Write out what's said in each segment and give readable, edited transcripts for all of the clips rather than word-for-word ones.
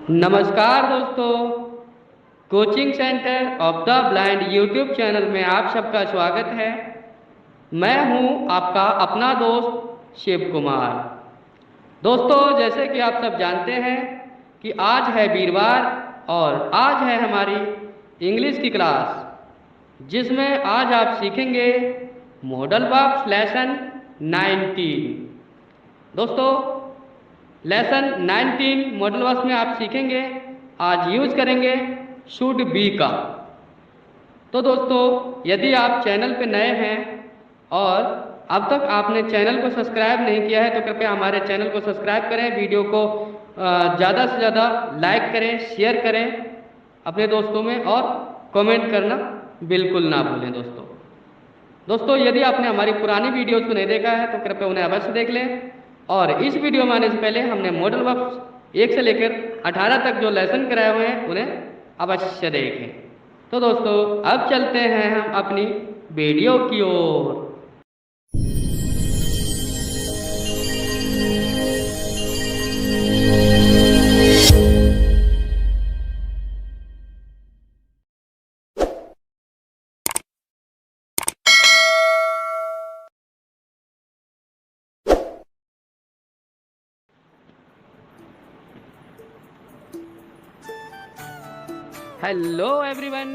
नमस्कार दोस्तों, coaching centre of the blind YouTube channel में आप सबका स्वागत है। मैं हूं आपका अपना दोस्त शिव कुमार। दोस्तों, जैसे कि आप सब जानते हैं कि आज है वीरवार और आज है हमारी इंग्लिश की क्लास, जिसमें आज आप सीखेंगे मॉडल वर्ब्स लेसन 19। दोस्तों, लेसन 19 मॉडल वर्ब्स में आप सीखेंगे, आज यूज करेंगे शुड बी का। तो दोस्तों, यदि आप चैनल पे नए हैं और अब तक आपने चैनल को सब्सक्राइब नहीं किया है तो कृपया हमारे चैनल को सब्सक्राइब करें, वीडियो को ज़्यादा से ज़्यादा लाइक करें, शेयर करें अपने दोस्तों में और कमेंट करना बिल्कुल ना भूलें। दोस्तों, यदि आपने हमारी पुरानी वीडियोज़ को नहीं देखा है तो कृपया उन्हें अवश्य देख लें। और इस वीडियो में आने से पहले हमने मॉडल वर्ब्स 1 से लेकर 18 तक जो लेसन कराए हुए हैं उन्हें अवश्य देखें। तो दोस्तों, अब चलते हैं हम अपनी वीडियो की ओर। हेलो एवरीवन,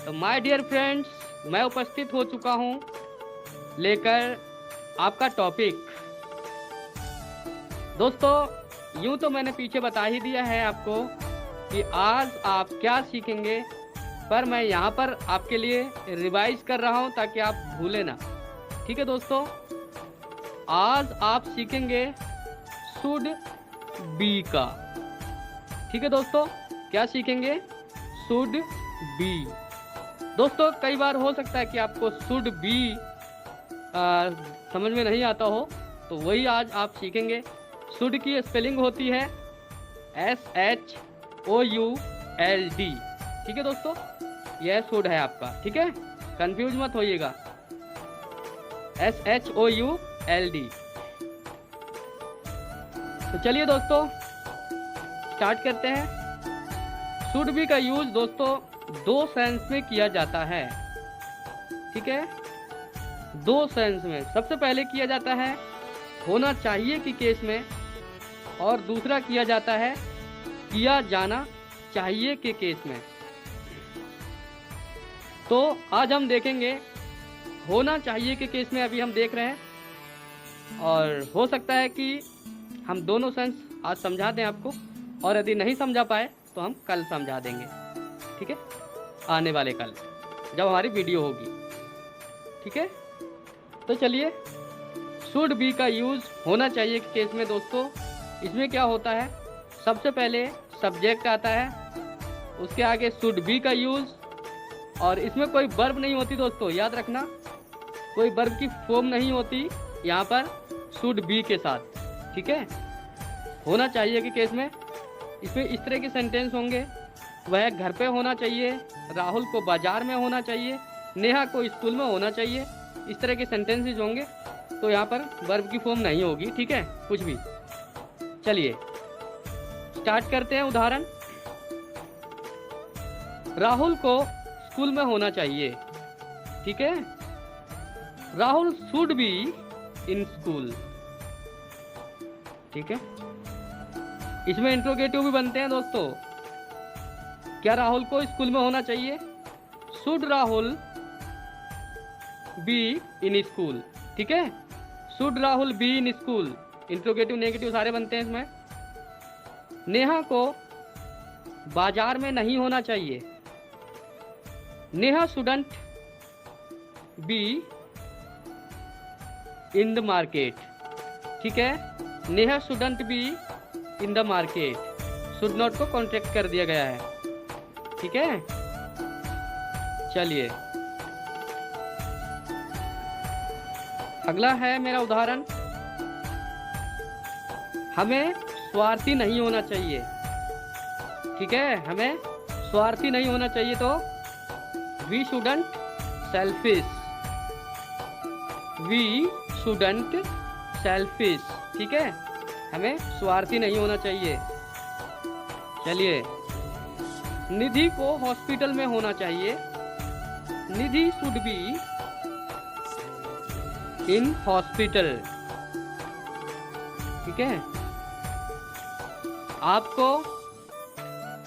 तो माय डियर फ्रेंड्स, मैं उपस्थित हो चुका हूँ लेकर आपका टॉपिक। दोस्तों, यूँ तो मैंने पीछे बता ही दिया है आपको कि आज आप क्या सीखेंगे, पर मैं यहाँ पर आपके लिए रिवाइज कर रहा हूँ ताकि आप भूलें ना। ठीक है दोस्तों, आज आप सीखेंगे शुड बी का। ठीक है दोस्तों, क्या सीखेंगे? Should be. दोस्तों, कई बार हो सकता है कि आपको शुड बी समझ में नहीं आता हो, तो वही आज आप सीखेंगे। शुड की स्पेलिंग होती है SHOULD। ठीक है दोस्तों, यह शुड है आपका। ठीक है, कंफ्यूज मत होइएगा, SHOULD। तो चलिए दोस्तों, स्टार्ट करते हैं। शुड बी का यूज दोस्तों दो सेंस में किया जाता है। ठीक है, दो सेंस में। सबसे पहले किया जाता है होना चाहिए की केस में, और दूसरा किया जाता है किया जाना चाहिए के केस में। तो आज हम देखेंगे होना चाहिए के केस में, अभी हम देख रहे हैं, और हो सकता है कि हम दोनों सेंस आज समझा दें आपको, और यदि नहीं समझा पाए तो हम कल समझा देंगे। ठीक है, आने वाले कल जब हमारी वीडियो होगी। ठीक है, तो चलिए, शुड बी का यूज होना चाहिए कि केस में। दोस्तों, इसमें क्या होता है, सबसे पहले सब्जेक्ट आता है, उसके आगे शुड बी का यूज, और इसमें कोई वर्ब नहीं होती दोस्तों, याद रखना, कोई वर्ब की फॉर्म नहीं होती यहाँ पर शुड बी के साथ। ठीक है, होना चाहिए कि केस में इसमें इस तरह के सेंटेंस होंगे, वह घर पे होना चाहिए, राहुल को बाजार में होना चाहिए, नेहा को स्कूल में होना चाहिए। इस तरह के सेंटेंसेस होंगे, तो यहाँ पर वर्ब की फॉर्म नहीं होगी। ठीक है, कुछ भी। चलिए स्टार्ट करते हैं। उदाहरण, राहुल को स्कूल में होना चाहिए। ठीक है, Rahul should be in school. ठीक है, इसमें इंट्रोगेटिव भी बनते हैं दोस्तों। क्या राहुल को स्कूल में होना चाहिए? Should Rahul be in school. ठीक है, should Rahul be in school. Interrogative negative सारे बनते हैं इसमें। नेहा को बाजार में नहीं होना चाहिए। Neha shouldn't be in the market. ठीक है, Neha shouldn't be in the market. Should not को कॉन्ट्रैक्ट कर दिया गया है। ठीक है, चलिए अगला है मेरा उदाहरण, हमें स्वार्थी नहीं होना चाहिए। ठीक है, हमें स्वार्थी नहीं होना चाहिए, तो we shouldn't selfish. We shouldn't selfish. ठीक है, हमें स्वार्थी नहीं होना चाहिए। चलिए, निधि को हॉस्पिटल में होना चाहिए। Nidhi should be in hospital. ठीक है। आपको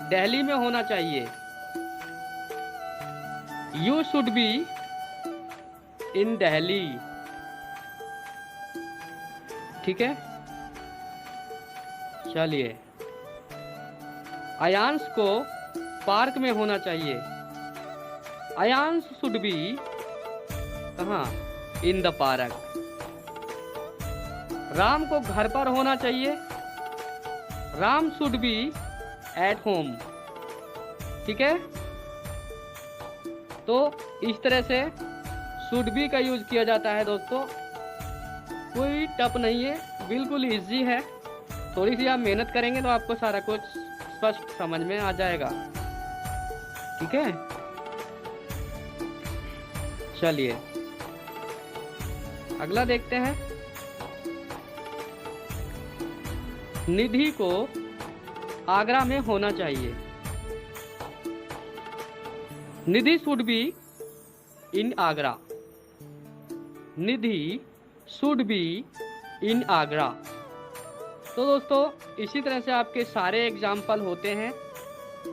दिल्ली में होना चाहिए। यू शुड बी इन दिल्ली। ठीक है। चलिए, अयांश को पार्क में होना चाहिए। अयांश शुड बी कहाँ? In the park. राम को घर पर होना चाहिए। Ram should be at home. ठीक है। तो इस तरह से शुड बी का यूज किया जाता है दोस्तों। कोई टफ नहीं है, बिल्कुल इजी है। थोड़ी सी आप मेहनत करेंगे तो आपको सारा कुछ स्पष्ट समझ में आ जाएगा। ठीक है। चलिए, अगला देखते हैं। निधि को आगरा में होना चाहिए। Nidhi should be in Agra. Nidhi should be in Agra. तो दोस्तों, इसी तरह से आपके सारे एग्जाम्पल होते हैं।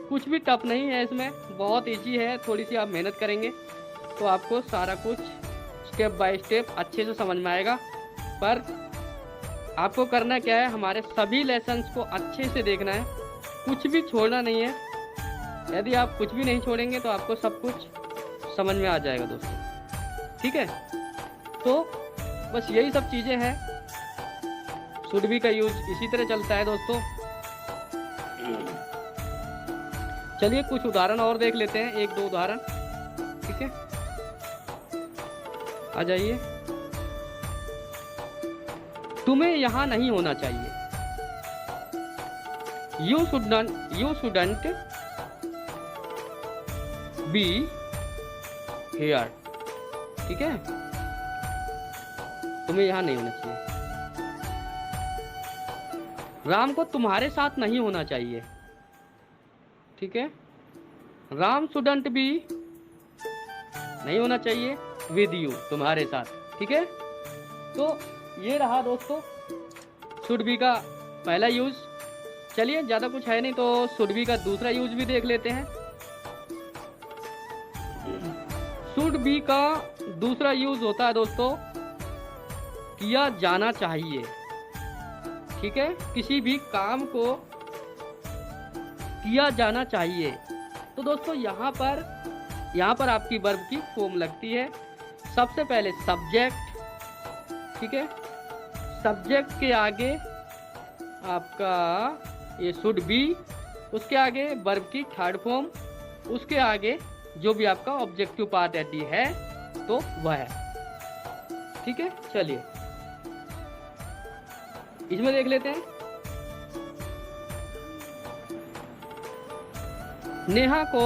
कुछ भी टफ नहीं है इसमें, बहुत इजी है। थोड़ी सी आप मेहनत करेंगे तो आपको सारा कुछ स्टेप बाय स्टेप अच्छे से समझ में आएगा। पर आपको करना क्या है, हमारे सभी लेसन्स को अच्छे से देखना है, कुछ भी छोड़ना नहीं है। यदि आप कुछ भी नहीं छोड़ेंगे तो आपको सब कुछ समझ में आ जाएगा दोस्तों। ठीक है। तो बस यही सब चीज़ें हैं। शुड बी का यूज इसी तरह चलता है दोस्तों। चलिए, कुछ उदाहरण और देख लेते हैं, एक दो उदाहरण। ठीक है, आ जाइए। तुम्हें यहाँ नहीं होना चाहिए। You shouldn't be here. ठीक है, तुम्हें यहाँ नहीं होना चाहिए। राम को तुम्हारे साथ नहीं होना चाहिए। ठीक है, राम शुडंट बी नहीं होना चाहिए विद यू, तुम्हारे साथ। ठीक है। तो ये रहा दोस्तों शुड बी का पहला यूज। चलिए, ज़्यादा कुछ है नहीं तो शुड बी का दूसरा यूज भी देख लेते हैं। शुड बी का दूसरा यूज होता है दोस्तों किया जाना चाहिए। ठीक है, किसी भी काम को किया जाना चाहिए। तो दोस्तों यहाँ पर आपकी वर्ब की फॉर्म लगती है। सबसे पहले सब्जेक्ट। ठीक है, सब्जेक्ट के आगे आपका ये शुड बी, उसके आगे वर्ब की थर्ड फॉर्म, उसके आगे जो भी आपका ऑब्जेक्टिव पार्ट यदि है तो वह है। ठीक है। चलिए, इसमें देख लेते हैं। नेहा को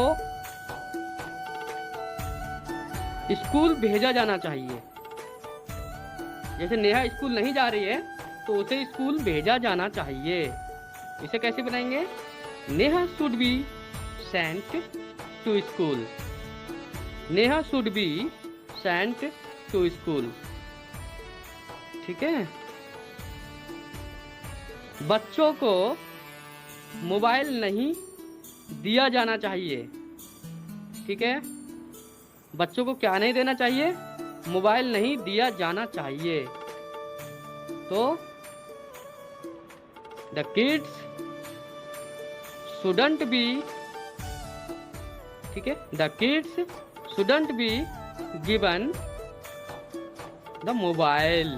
स्कूल भेजा जाना चाहिए। जैसे नेहा स्कूल नहीं जा रही है तो उसे स्कूल भेजा जाना चाहिए। इसे कैसे बनाएंगे? Neha should be sent to school. Neha should be sent to school. ठीक है। बच्चों को मोबाइल नहीं दिया जाना चाहिए। ठीक है, बच्चों को क्या नहीं देना चाहिए? मोबाइल नहीं दिया जाना चाहिए। तो द किड्स शुडंट बी, ठीक है, the kids shouldn't be given the mobile.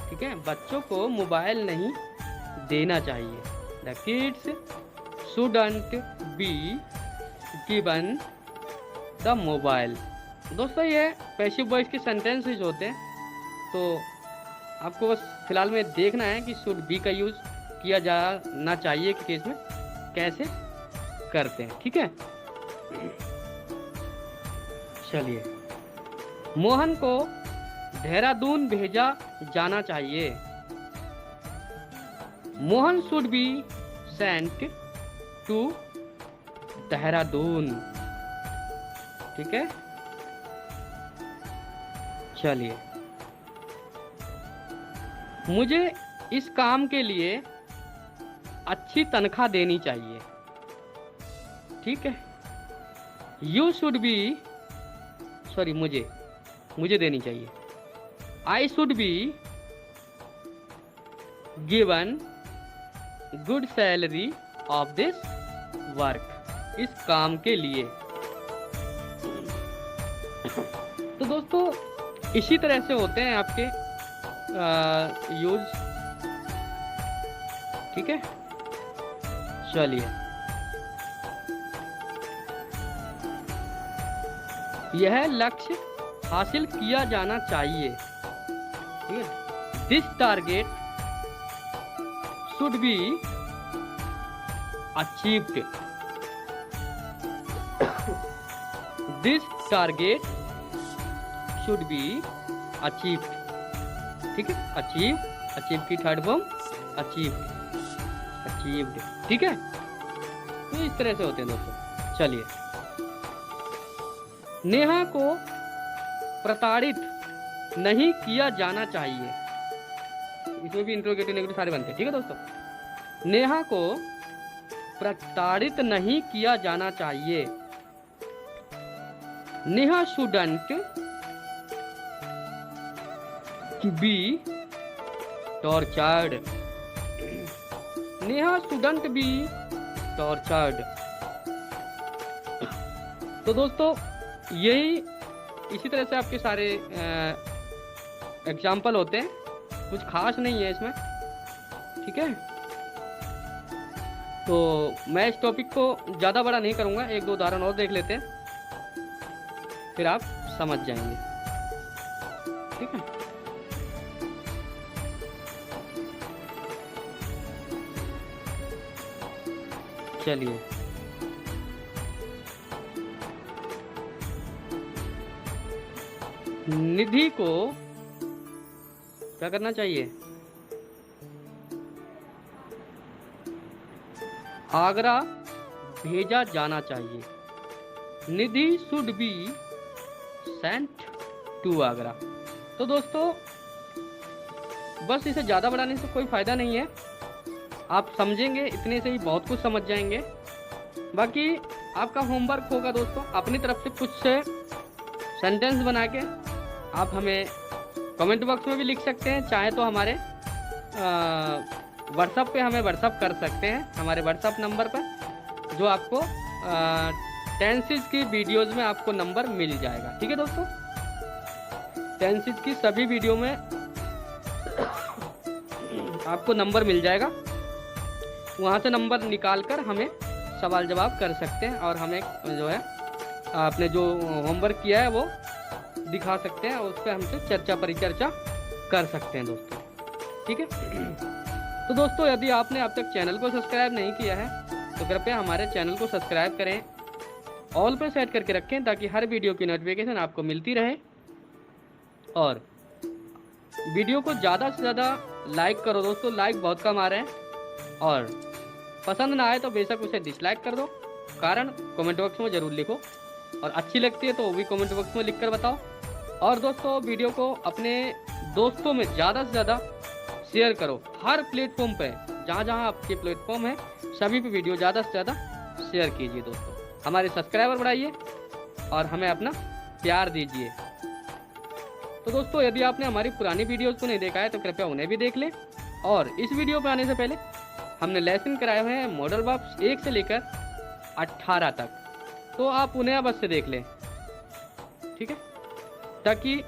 ठीक है, बच्चों को मोबाइल नहीं देना चाहिए। The kids shouldn't be given the mobile. दोस्तों, ये पैसिव वॉइस के सेंटेंसेस होते हैं, तो आपको बस फिलहाल में देखना है कि शुड बी का यूज़ किया जाना चाहिए कि केस में कैसे करते हैं। ठीक है। चलिए, मोहन को देहरादून भेजा जाना चाहिए। Mohan should be sent to Dehradun. ठीक है, चलिए, मुझे इस काम के लिए अच्छी तनख्वाह देनी चाहिए। ठीक है, यू शुड बी, सॉरी, मुझे देनी चाहिए। I should be given good salary of this work, इस काम के लिए। तो दोस्तों इसी तरह से होते हैं आपके यूज। ठीक है, चलिए, यह लक्ष्य हासिल किया जाना चाहिए। ठीक है, this target should be achieved, this target should be achieved. ठीक है, अचीव की थर्ड फॉर्म अचीव्ड। ठीक है, तो इस तरह से होते हैं दोस्तों। चलिए, नेहा को प्रताड़ित नहीं किया जाना चाहिए। इसमें भी इंट्रोगेटिव नेगेटिव सारे बनते हैं। ठीक है दोस्तों, नेहा को प्रताड़ित नहीं किया जाना चाहिए। Neha shouldn't be tortured, Neha shouldn't be tortured. तो दोस्तों यही इसी तरह से आपके सारे एग्जाम्पल होते हैं, कुछ खास नहीं है इसमें। ठीक है, तो मैं इस टॉपिक को ज़्यादा बड़ा नहीं करूँगा, एक दो उदाहरण और देख लेते हैं, फिर आप समझ जाएंगे। ठीक है, चलिए, निधि को क्या करना चाहिए? आगरा भेजा जाना चाहिए। Nidhi should be sent to Agra. तो दोस्तों बस इसे ज़्यादा बढ़ाने से कोई फ़ायदा नहीं है, आप समझेंगे इतने से ही बहुत कुछ समझ जाएंगे। बाकी आपका होमवर्क होगा दोस्तों, अपनी तरफ से कुछ से सेंटेंस बना के आप हमें कमेंट बॉक्स में भी लिख सकते हैं, चाहे तो हमारे व्हाट्सएप पे हमें व्हाट्सएप कर सकते हैं, हमारे व्हाट्सएप नंबर पर, जो आपको टेंसेस की वीडियोस में आपको नंबर मिल जाएगा। ठीक है दोस्तों, टेंसेस की सभी वीडियो में आपको नंबर मिल जाएगा, वहाँ से नंबर निकाल कर हमें सवाल जवाब कर सकते हैं और हमें जो है आपने जो होमवर्क किया है वो दिखा सकते हैं और उस पर हमसे चर्चा परिचर्चा कर सकते हैं दोस्तों। ठीक है, तो दोस्तों यदि आपने अब तक चैनल को सब्सक्राइब नहीं किया है तो कृपया हमारे चैनल को सब्सक्राइब करें, ऑल पर सेट करके रखें ताकि हर वीडियो की नोटिफिकेशन आपको मिलती रहे। और वीडियो को ज़्यादा से ज़्यादा लाइक करो दोस्तों, लाइक बहुत कम आ रहे हैं। और पसंद ना आए तो बेशक उसे डिसलाइक कर दो, कारण कमेंट बॉक्स में ज़रूर लिखो, और अच्छी लगती है तो वो भी कमेंट बॉक्स में लिख कर बताओ। और दोस्तों वीडियो को अपने दोस्तों में ज़्यादा से ज़्यादा शेयर करो, हर प्लेटफॉर्म पे, जहाँ जहाँ आपके प्लेटफॉर्म है सभी पे वीडियो ज़्यादा से ज़्यादा शेयर कीजिए दोस्तों। हमारे सब्सक्राइबर बढ़ाइए और हमें अपना प्यार दीजिए। तो दोस्तों यदि आपने हमारी पुरानी वीडियोज़ को नहीं देखा है तो कृपया उन्हें भी देख लें। और इस वीडियो पर आने से पहले हमने लेसन कराए हुए हैं मॉडल वर्ब्स 1 से लेकर 18 तक, तो आप उन्हें अवश्य देख लें। ठीक है, ताकि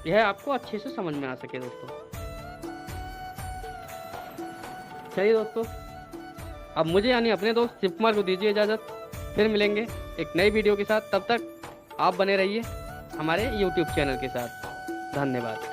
यह आपको अच्छे से समझ में आ सके दोस्तों। चलिए दोस्तों, अब मुझे यानी अपने दोस्त शिव कुमार को दीजिए इजाज़त, फिर मिलेंगे एक नई वीडियो के साथ। तब तक आप बने रहिए हमारे YouTube चैनल के साथ। धन्यवाद।